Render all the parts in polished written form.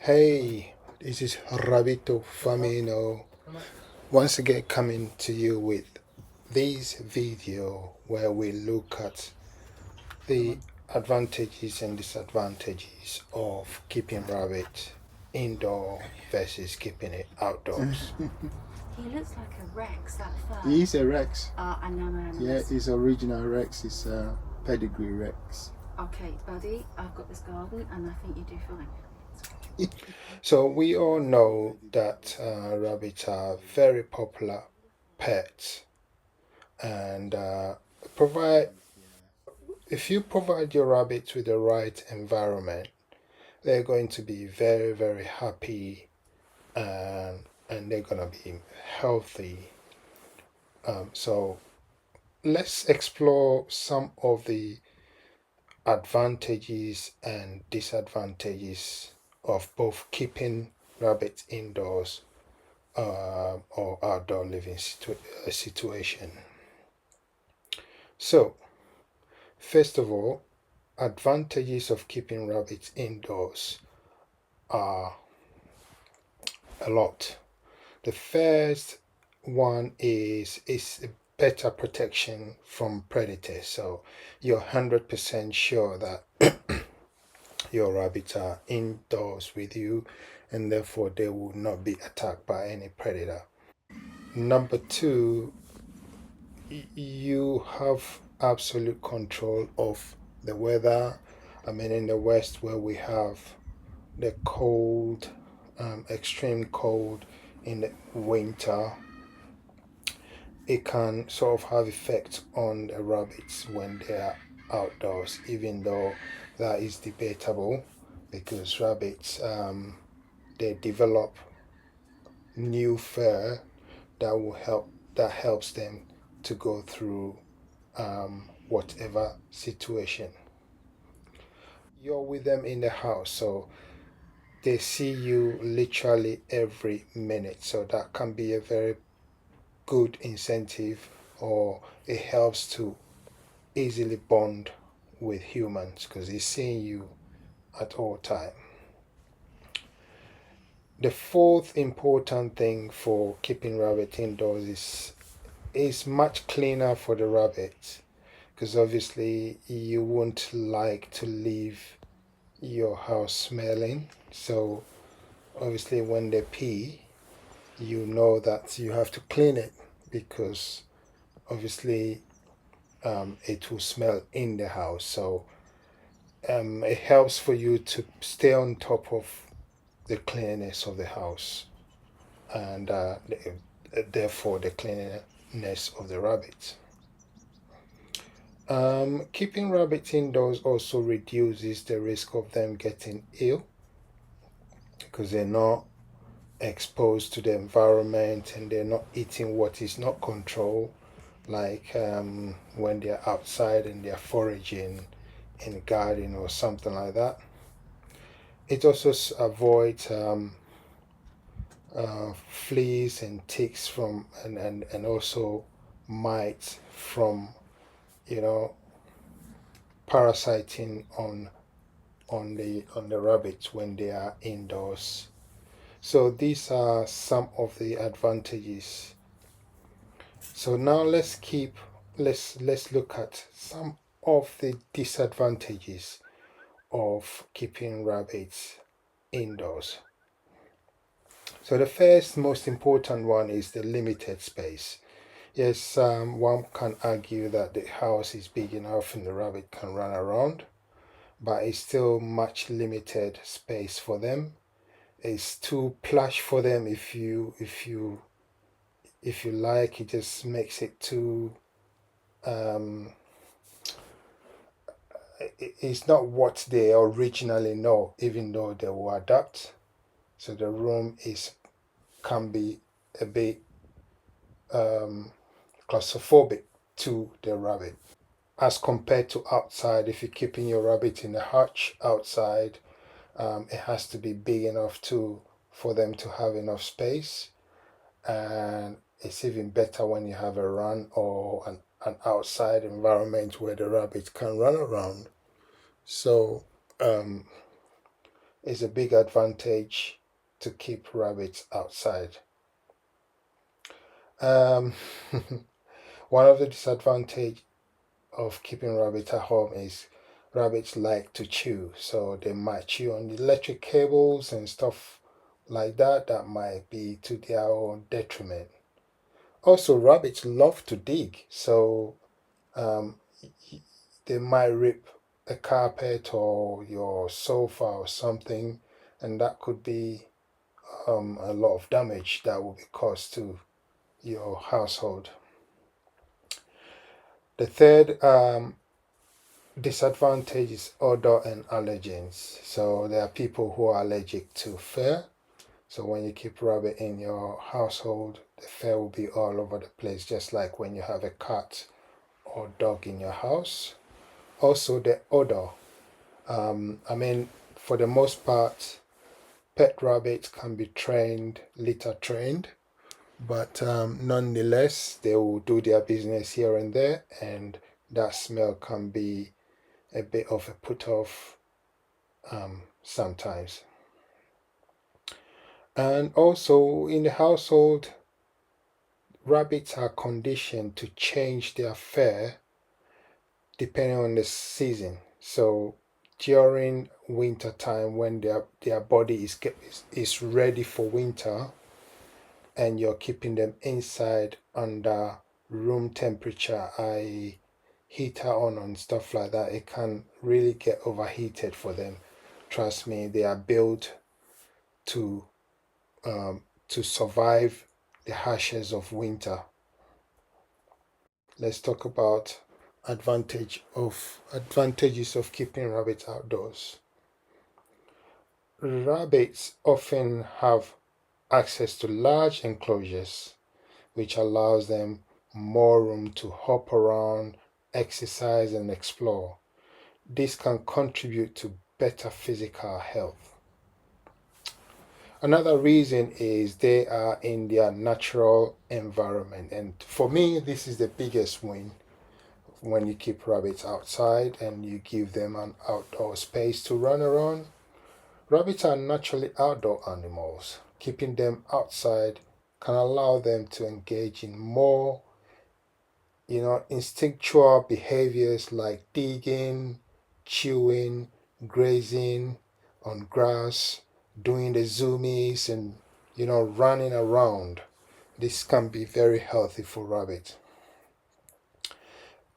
Hey, this is Rabbito Farmino once again coming to you with this video where we look at the advantages and disadvantages of keeping rabbit indoor versus keeping it outdoors. He looks like a Rex, that fur. He's a Rex. I know. Yeah, he's original Rex. It's a pedigree Rex. Okay, buddy, I've got this garden and I think you do fine. So we all know that rabbits are very popular pets and provide if you provide your rabbits with the right environment, they're going to be very, very happy and they're going to be healthy. So let's explore some of the advantages and disadvantages of both keeping rabbits indoors or outdoor living situation. So, first of all, advantages of keeping rabbits indoors are a lot. The first one is better protection from predators. So you're 100% sure that your rabbits are indoors with you and therefore they will not be attacked by any predator. Number two, you have absolute control of the weather. I mean, in the West, where we have the cold, extreme cold in the winter, it can sort of have effect on the rabbits when they are outdoors, even though that is debatable because rabbits they develop new fur that helps them to go through whatever situation. You're with them in the house, so they see you literally every minute, so that can be a very good incentive, or it helps to easily bond with humans because he's seeing you at all time. The fourth important thing for keeping rabbit indoors is much cleaner for the rabbits because obviously you won't like to leave your house smelling. So obviously when they pee, you know that you have to clean it because obviously it will smell in the house. So it helps for you to stay on top of the cleanliness of the house and therefore the cleanliness of the rabbits. Keeping rabbits indoors also reduces the risk of them getting ill because they're not exposed to the environment and they're not eating what is not controlled, like when they're outside and they're foraging in a garden or something like that. It also avoids fleas and ticks from and also mites from parasiting on the rabbits when they are indoors. So these are some of the advantages. So now let's look at some of the disadvantages of keeping rabbits indoors. So the first most important one is the limited space. Yes, one can argue that the house is big enough and the rabbit can run around, but it's still much limited space for them. It's too plush for them if you like. It just makes it too it's not what they originally know, even though they will adapt. So the room can be a bit claustrophobic to the rabbit as compared to outside. If you're keeping your rabbit in a hutch outside, it has to be big enough for them to have enough space, and it's even better when you have a run or an outside environment where the rabbit can run around. So is a big advantage to keep rabbits outside. Um, one of the disadvantages of keeping rabbits at home is rabbits like to chew, so they might chew on the electric cables and stuff like that. That might be to their own detriment. Also, rabbits love to dig, so um, they might rip a carpet or your sofa or something, and that could be a lot of damage that will be caused to your household. The third disadvantage is odor and allergens. So there are people who are allergic to fur. So when you keep rabbit in your household, the fur will be all over the place, just like when you have a cat or dog in your house. Also, the odor. I mean, for the most part, pet rabbits can be trained, litter trained, but nonetheless, they will do their business here and there, and that smell can be a bit of a put off sometimes. And also, in the household, rabbits are conditioned to change their fur depending on the season. So during winter time, when their body is ready for winter, and you're keeping them inside under room temperature, i.e. heater on and stuff like that, it can really get overheated for them. Trust me, they are built to survive the harshness of winter. Let's talk about advantages of keeping rabbits outdoors. Rabbits often have access to large enclosures, which allows them more room to hop around, exercise, and explore. This can contribute to better physical health. Another reason is they are in their natural environment, and for me, this is the biggest win. When you keep rabbits outside and you give them an outdoor space to run around, rabbits are naturally outdoor animals. Keeping them outside can allow them to engage in more, instinctual behaviors like digging, chewing, grazing on grass, doing the zoomies, and running around. This can be very healthy for rabbits.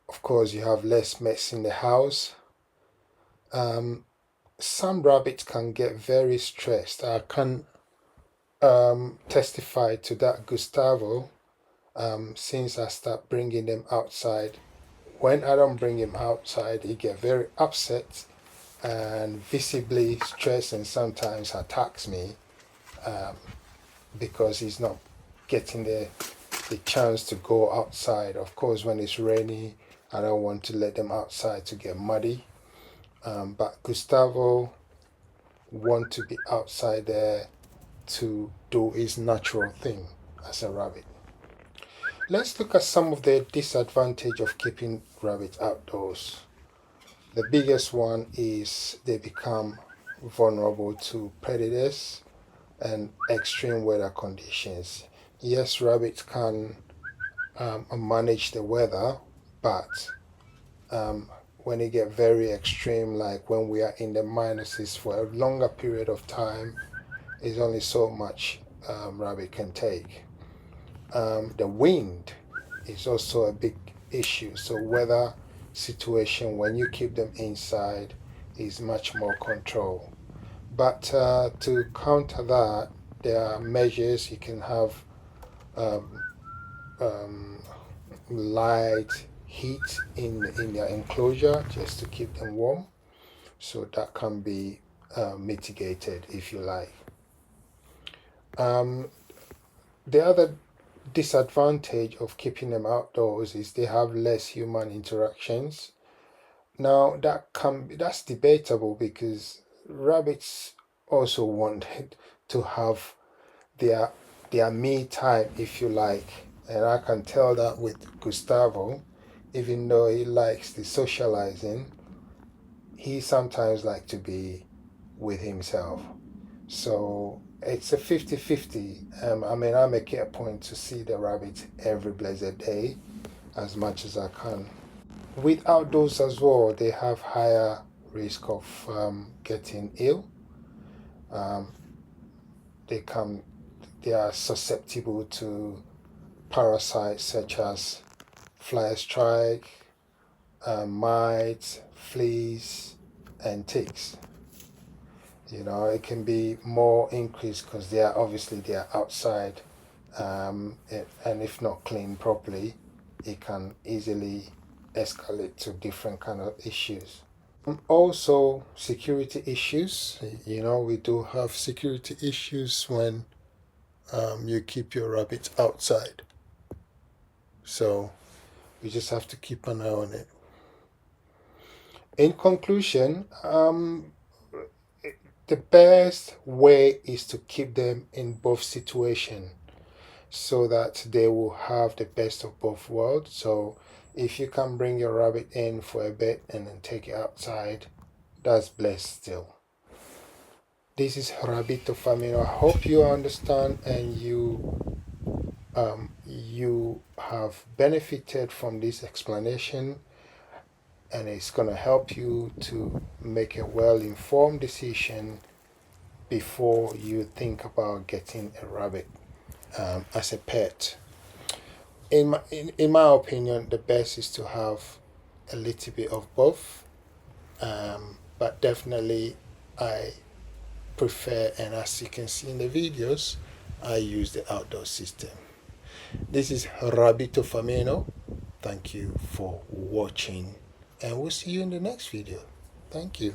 Of course, you have less mess in the house. Some rabbits can get very stressed. I can testify to that, Gustavo, since I start bringing them outside. When I don't bring him outside, he get very upset and visibly stressed, and sometimes attacks me because he's not getting the chance to go outside. Of course, when it's rainy, I don't want to let them outside to get muddy. But Gustavo want to be outside there to do his natural thing as a rabbit. Let's look at some of the disadvantage of keeping rabbits outdoors. The biggest one is they become vulnerable to predators and extreme weather conditions. Yes, rabbits can manage the weather, but when it get very extreme, like when we are in the minuses for a longer period of time, there's only so much rabbit can take. The wind is also a big issue. So weather situation when you keep them inside is much more control. But to counter that, there are measures. You can have um, um, light heat in their enclosure just to keep them warm. So that can be mitigated if you like. The other disadvantage of keeping them outdoors is they have less human interactions. Now that's debatable because rabbits also want to have their me time, if you like, and I can tell that with Gustavo. Even though he likes the socializing, he sometimes like to be with himself. So it's a 50-50. I mean, I make it a point to see the rabbit every blessed day as much as I can. With outdoors as well, they have higher risk of getting ill. Um, they can, they are susceptible to parasites such as fly strike, mites, fleas, and ticks. You know, it can be more increased because they are outside, and if not cleaned properly, it can easily escalate to different kind of issues. Also, security issues. You know, we do have security issues when you keep your rabbits outside. So we just have to keep an eye on it. In conclusion, the best way is to keep them in both situations so that they will have the best of both worlds. So if you can bring your rabbit in for a bit and then take it outside, that's blessed still. This is Rabbito Farmino. I hope you understand and you have benefited from this explanation, and it's going to help you to make a well-informed decision before you think about getting a rabbit as a pet. In my opinion, the best is to have a little bit of both, but definitely I prefer, and as you can see in the videos, I use the outdoor system. This is Rabbito Farmino. Thank you for watching, and we'll see you in the next video. Thank you.